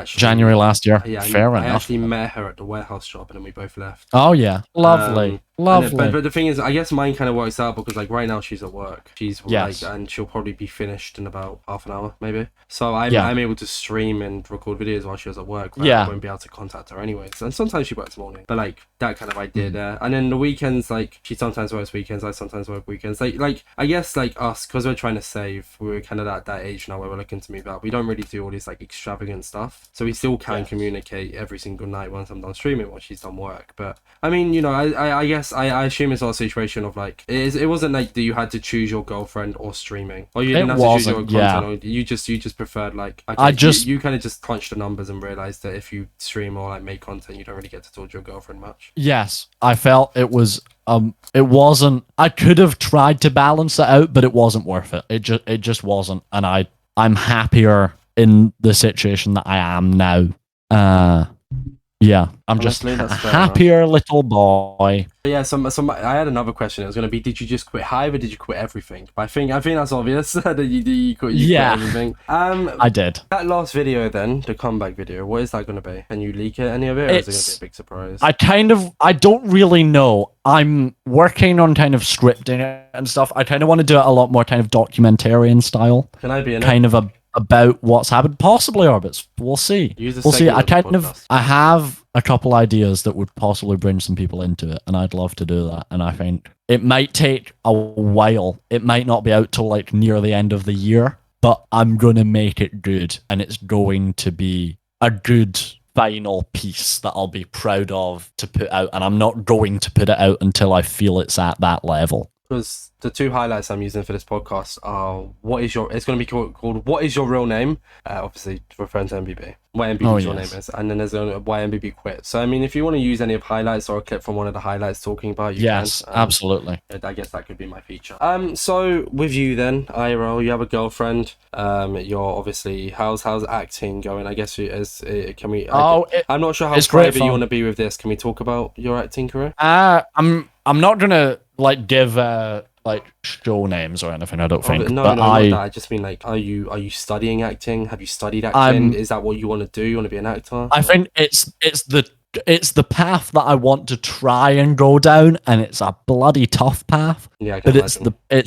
January last year. Yeah, fair enough. I actually met her at the warehouse job, and then we both left. Oh yeah, lovely. But the thing is, I guess mine kind of works out because like right now she's at work. She's and she'll probably be finished in about half an hour maybe. So I'm able to stream and record videos while she was at work. Right? I won't be able to contact her anyway. And sometimes she works morning, but like that kind of idea there. And then the weekends, like she sometimes works weekends, I sometimes work weekends. Like I guess like us, because we're trying to save, we're kind of at that age now where we're looking to move out. We don't really do all this like extravagant stuff, so we still can communicate every single night once I'm done streaming while she's done work. But I mean, you know, I guess I assume it's not a situation of like it wasn't like that you had to choose your girlfriend or streaming, or you didn't have to choose your content, or you just preferred like you kind of just crunched the numbers and realized that if you stream or like make content, you don't really get to talk to your girlfriend much. Yes, I felt it was it wasn't. I could have tried to balance it out, but it wasn't worth it. It just wasn't, and I'm happier in the situation that I am now. Yeah, I'm honestly, just a happier little boy. But yeah, so I had another question. It was going to be, did you just quit Hive or did you quit everything? But I think that's obvious that you quit everything. I did. That last video then, the comeback video, what is that going to be? Can you leak it, any of it, or is it going to be a big surprise? I don't really know. I'm working on kind of scripting it and stuff. I kind of want to do it a lot more kind of documentarian style. Can I be in kind of about what's happened, possibly Orbitzz. We'll see. We'll see. I have a couple ideas that would possibly bring some people into it, and I'd love to do that. And I think it might take a while. It might not be out till like near the end of the year, but I'm gonna make it good, and it's going to be a good final piece that I'll be proud of to put out. And I'm not going to put it out until I feel it's at that level. Because the two highlights I'm using for this podcast are it's going to be called What Is Your Real Name? Obviously referring to MBB. What MBB's your name is. And then there's Why MBB Quit. So I mean, if you want to use any of highlights or a clip from one of the highlights talking about, you can. Absolutely. I guess that could be my feature. So with you then, IRL, you have a girlfriend. You're obviously how's acting going? I guess I'm not sure how private you want to be with this. Can we talk about your acting career? I'm not gonna like give like show names or anything. I don't think. Not that. I just mean like, are you studying acting? Have you studied acting? Is that what you want to do? You want to be an actor? I think it's the path that I want to try and go down, and it's a bloody tough path. Yeah, but it's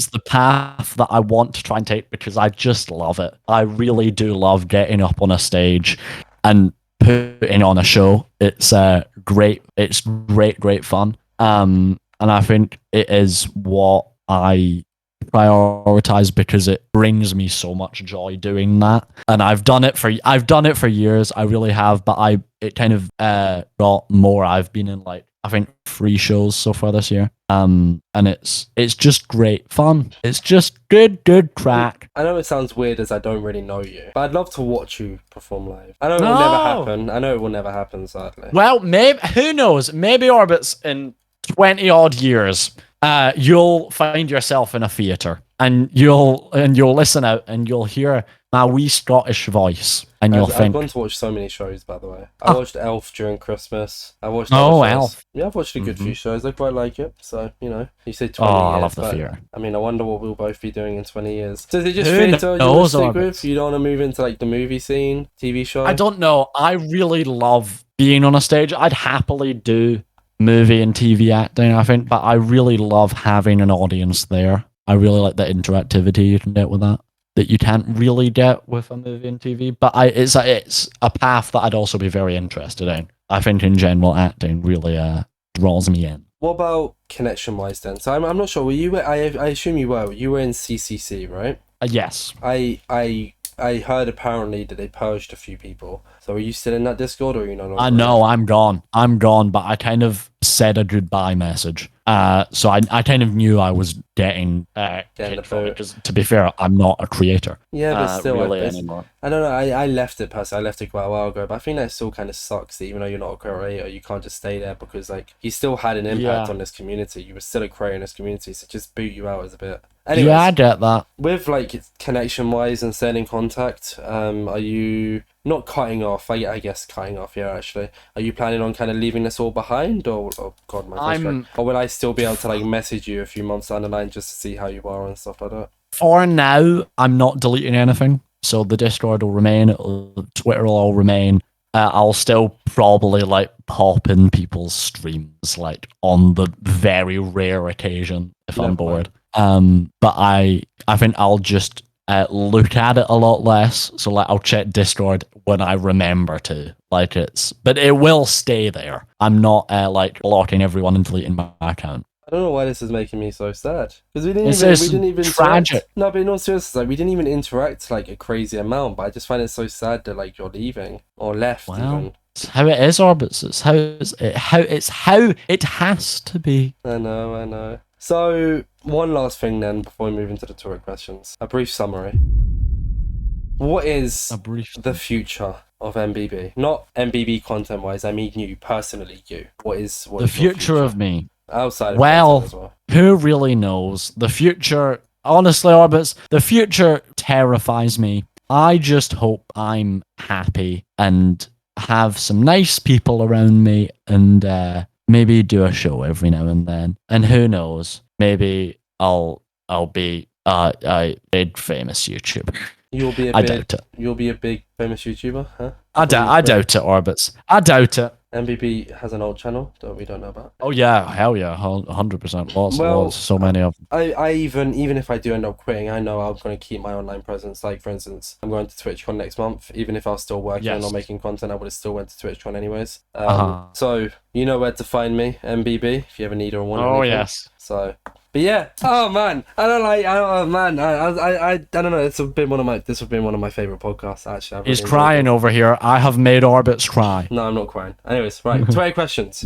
the path that I want to try and take because I just love it. I really do love getting up on a stage and putting on a show. It's great. It's great fun. And I think it is what I prioritize because it brings me so much joy doing that. And I've done it for years. I really have, but it kind of got more. I've been in like I think 3 shows so far this year. And it's just great fun. It's just good crack. I know it sounds weird as I don't really know you, but I'd love to watch you perform live. I know it will never happen. I know it will never happen, sadly. Well, maybe who knows? Maybe Orbitzz in 20 odd years, you'll find yourself in a theater and you'll listen out and you'll hear my wee Scottish voice and you'll think. I've gone to watch so many shows, by the way. I watched Elf during Christmas. I watched Elf. Yeah, I've watched a good few shows. I quite like it. So, you know, you say 20 years. I love the theater. I mean, I wonder what we'll both be doing in 20 years. So is it just theater you want to stick with? You don't want to move into like the movie scene, TV show? I don't know. I really love being on a stage. I'd happily do movie and TV acting, I think, but I really love having an audience there. I really like the interactivity you can get with that you can't really get with a movie and TV. But it's a path that I'd also be very interested in. I think in general acting really draws me in. What about connection-wise then? So I'm not sure. Were you? I assume you were. You were in CCC, right? Yes. I heard apparently that they purged a few people. So are you still in that Discord, or are you no longer? I know I'm gone. But I kind of said a goodbye message. So I kind of knew I was getting kicked from it, because to be fair, I'm not a creator. Yeah, but still, really anymore. I don't know. I left it personally. I left it quite a while ago, but I think that still kind of sucks that even though you're not a creator, you can't just stay there, because like you still had an impact on this community. You were still a creator in this community, so just boot you out is a bit. Anyways, yeah, I get that. With like connection wise and staying in contact, are you not cutting off? I guess cutting off. Yeah, actually, are you planning on kind of leaving this all behind, or God, my voice cracked. Or will I still be able to like message you a few months down the line just to see how you are and stuff like that? For now, I'm not deleting anything. So the Discord will remain, Twitter will all remain. I'll still probably like pop in people's streams like on the very rare occasion if I'm bored. But I think I'll just look at it a lot less. So like I'll check Discord when I remember to. But it will stay there. I'm not like blocking everyone and deleting my account. I don't know why this is making me so sad, because we didn't even tragic. Interact. No, but in all seriousness, like we didn't even interact like a crazy amount. But I just find it so sad that like you're leaving or left. Well, even. It's how it is, Orbitzz. It's how it has to be. I know. So one last thing then before we move into the tour questions, a brief summary. What is the future of MBB? Not MBB content wise. I mean you personally. What is the future of me? Outside of well, who really knows? The future, honestly, Orbitzz, the future terrifies me. I just hope I'm happy and have some nice people around me, and maybe do a show every now and then. And who knows? Maybe I'll be a big famous YouTuber. I doubt it. You'll be a big famous YouTuber, huh? I doubt it, Orbitzz. I doubt it. MBB has an old channel that we don't know about. Oh yeah, hell yeah, 100%. Lots, so many of them. I even if I do end up quitting, I know I'm going to keep my online presence. Like for instance, I'm going to TwitchCon next month. Even if I was still working and not making content, I would have still went to TwitchCon anyways. So you know where to find me, MBB, if you ever need or want. Oh anything. Yes. So. But yeah, oh man, I don't know. This has been one of my favorite podcasts actually. He's crying over here. I have made Orbitzz cry. No, I'm not crying. Anyways, right, Twitter questions.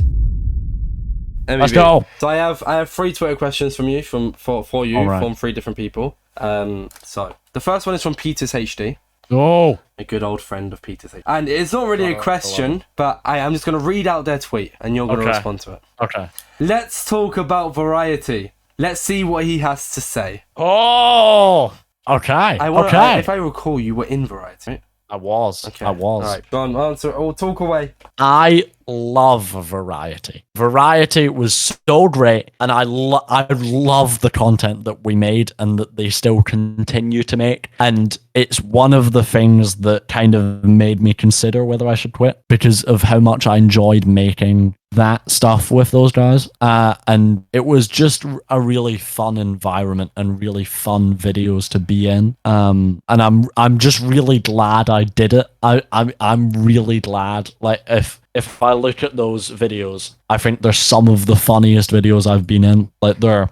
MBB. Let's go. So I have 3 Twitter questions from you from 3 different people. So the first one is from Peter's HD. Oh, a good old friend of Peter's HD. And it's not really a question, but I'm just gonna read out their tweet and you're gonna respond to it. Okay. Let's talk about variety. Let's see what he has to say. Oh, okay. If I recall, you were in Variety, right? I was. Okay. I was. All right, go on, answer or talk away. I love Variety. Variety was so great, and I love the content that we made and that they still continue to make. And it's one of the things that kind of made me consider whether I should quit, because of how much I enjoyed making that stuff with those guys. And it was just a really fun environment and really fun videos to be in. And I'm just really glad I did it. I'm really glad. Like if I look at those videos, I think they're some of the funniest videos I've been in. Like they're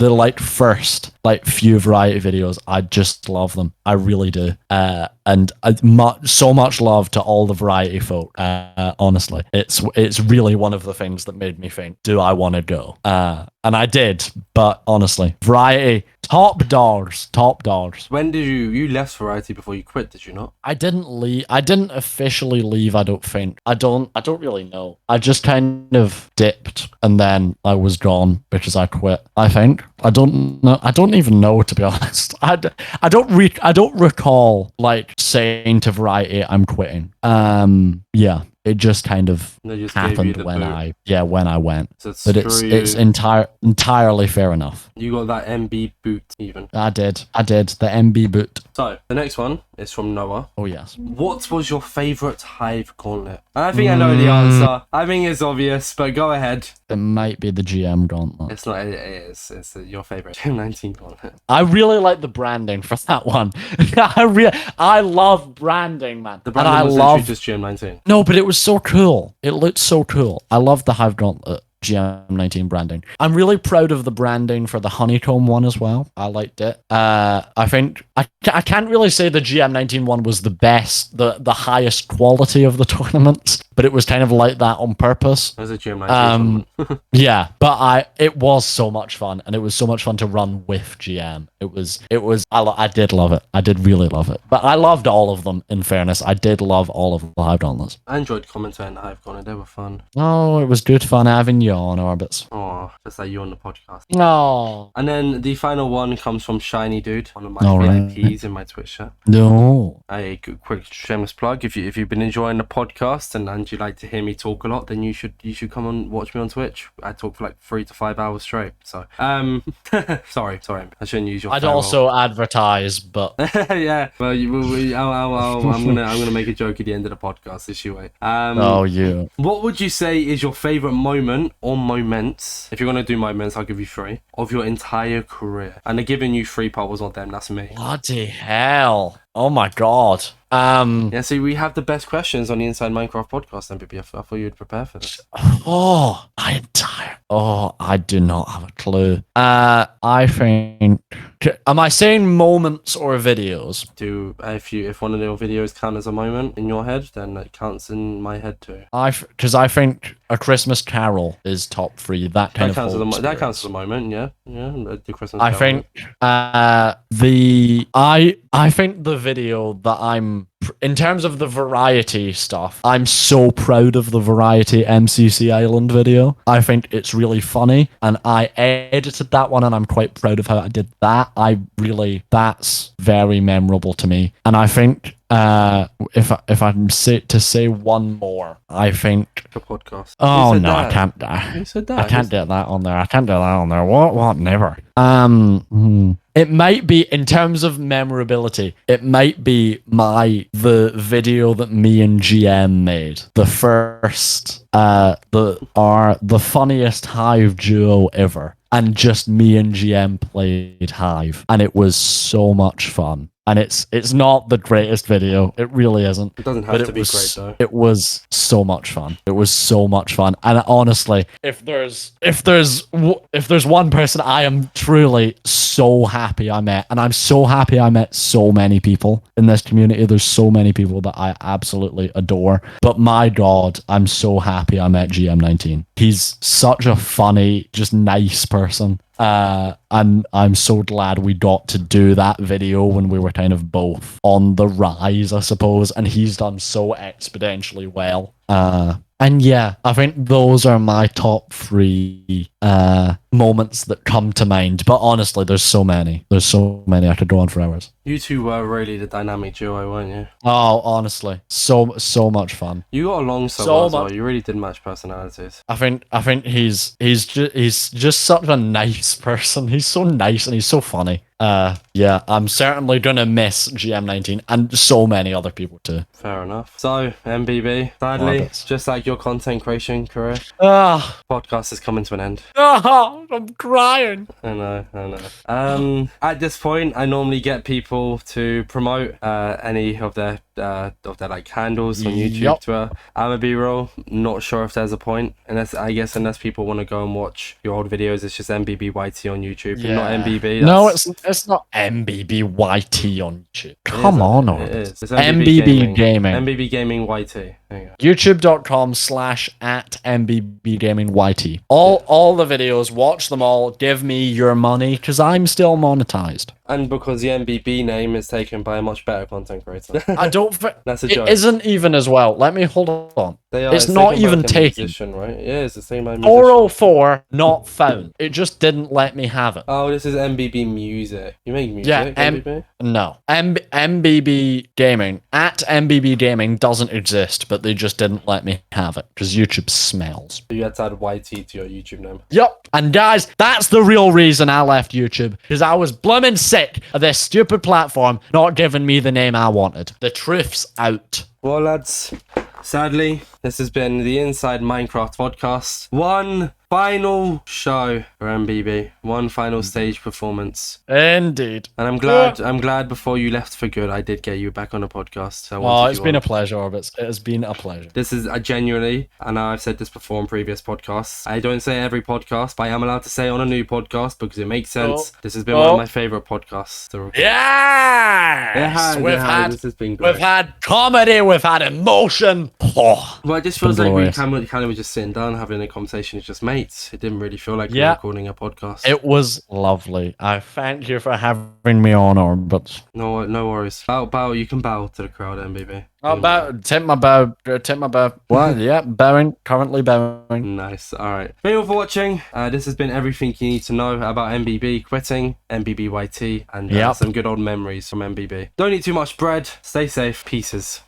like first like few Variety videos. I just love them. I really do. And so much love to all the Variety folk. Honestly, it's really one of the things that made me think, do I want to go? And I did, but honestly, Variety, top dogs. When did you left Variety before you quit? Did you not? I didn't leave. I didn't officially leave. I don't think. I don't really know. I just kind of dipped and then I was gone because I quit. I think. I don't know. I don't even know, to be honest. I don't recall like saying to Variety I'm quitting. Yeah. It just kind of happened when I went. So but it's entirely fair enough. You got that MB boot even. I did the MB boot. So the next one is from Noah. Oh yes. What was your favorite Hive gauntlet? I think I know the answer. I think it's obvious, but go ahead. it might be the GM gauntlet. It's not. It is. It's your favorite GM19 gauntlet. I really like the branding for that one. I love branding, man. The branding was literally just GM19. No, but it was so cool. It looked so cool. I love the Hive Gauntlet GM19 branding. I'm really proud of the branding for the honeycomb one as well. I liked it. I think I can't really say the GM19 one was the best, the highest quality of the tournaments, but it was kind of like that on purpose. It was a GM19 yeah, but it was so much fun, and it was so much fun to run with GM. I did love it. I did really love it. But I loved all of them, in fairness. I did love all of the Hive Gauntlets. I enjoyed commentating the Hive Gauntlet. They were fun. Oh, it was good fun having you on, Orbitzz. Oh, just like you on the podcast. No. And then the final one comes from Shiny Dude, one of my VIPs in my Twitch chat. No. A quick shameless plug. If you've been enjoying the podcast and you like to hear me talk a lot, then you should come and watch me on Twitch. I talk for like 3 to 5 hours straight. So sorry, I shouldn't use your. I'd also advertise, but yeah. Well, I'm gonna make a joke at the end of the podcast this way. You. What would you say is your favorite moment or moments? If you're gonna do moments, I'll give you 3 of your entire career. And they're giving you 3 polls on them. That's me. Bloody hell! Oh my god. Yeah, see, we have the best questions on the Inside Minecraft podcast, MBB. I thought you'd prepare for this. I do not have a clue. I think. Am I saying moments or videos? If one of your videos count as a moment in your head, then it counts in my head too. Because I think A Christmas Carol is top 3. That counts as a moment. Yeah. The Christmas. I Carol. think I think the video that I'm, in terms of the variety stuff, I'm so proud of the variety MCC Island video. I think it's really funny, and I edited that one, and I'm quite proud of how I did that. That's very memorable to me. And I think if I'm to say one more, I think the podcast. Oh no, I can't. You said that. I can't get that on there. What? Never. It might be, in terms of memorability, it might be the video that me and GM made. The first, the funniest Hive duo ever. And just me and GM played Hive. And it was so much fun. And it's not the greatest video. It really isn't. It doesn't have to be great though. It was so much fun. It was so much fun. And honestly, if there's one person I am truly so happy I met, and I'm so happy I met so many people in this community. There's so many people that I absolutely adore. But my God, I'm so happy I met GM19. He's such a funny, just nice person. And I'm so glad we got to do that video when we were kind of both on the rise, I suppose, and he's done so exponentially well. And yeah, I think those are my top 3 moments that come to mind. But honestly, there's so many. I could go on for hours. You two were really the dynamic duo, weren't you? Oh, honestly, so much fun. You got along so well. You really did match personalities. I think he's just such a nice person. He's so nice and he's so funny. Yeah, I'm certainly gonna miss GM19 and so many other people too. Fair enough. So, MBB, sadly, just like your content creation career, podcast is coming to an end. I'm crying. I know. At this point, I normally get people to promote any of their like handles on YouTube to MBB role. Not sure if there's a point, unless people want to go and watch your old videos. It's just MBBYT on YouTube, not MBB. No, it's not MBBYT on YouTube. Come on, it is. It's MBB Gaming. MBB Gaming YT. There you go. YouTube.com/@MBB Gaming YT. All the videos, watch them all. Give me your money because I'm still monetized. And because the MBB name is taken by a much better content creator. I don't. That's a joke. It isn't even as well. Let me hold on. It's not even taken. Position, right? Yeah, it's the same. 404 not found. It just didn't let me have it. Oh, this is MBB Music. You make music? Yeah, MBB? No. MBB Gaming @MBB Gaming doesn't exist, but they just didn't let me have it because YouTube smells. So you had to add YT to your YouTube name. Yup. And guys, that's the real reason I left YouTube, because I was blooming sick of this stupid platform not giving me the name I wanted. The truth's out. Well, lads, sadly, this has been the Inside Minecraft podcast. One final show for MBB. One final stage performance. Indeed. And I'm glad before you left for good, I did get you back on a podcast. It's been a pleasure, Orbitzz. It has been a pleasure. This is genuinely, and I've said this before in previous podcasts, I don't say every podcast, but I am allowed to say on a new podcast because it makes sense. This has been one of my favorite podcasts to record. Yeah! This has been great. We've had comedy, we've had emotion. Oh, well, it just feels like we kind of were just sitting down having a conversation as just mates. It didn't really feel like we were recording a podcast. It was lovely. I thank you for having me on, Orbitzz. No worries. Bow. You can bow to the crowd, MBB. Take my bow. What? Yeah, bowing. Currently bowing. Nice. All right. Thank you for watching. This has been everything you need to know about MBB quitting, MBB YT, and some good old memories from MBB. Don't eat too much bread. Stay safe. Pieces.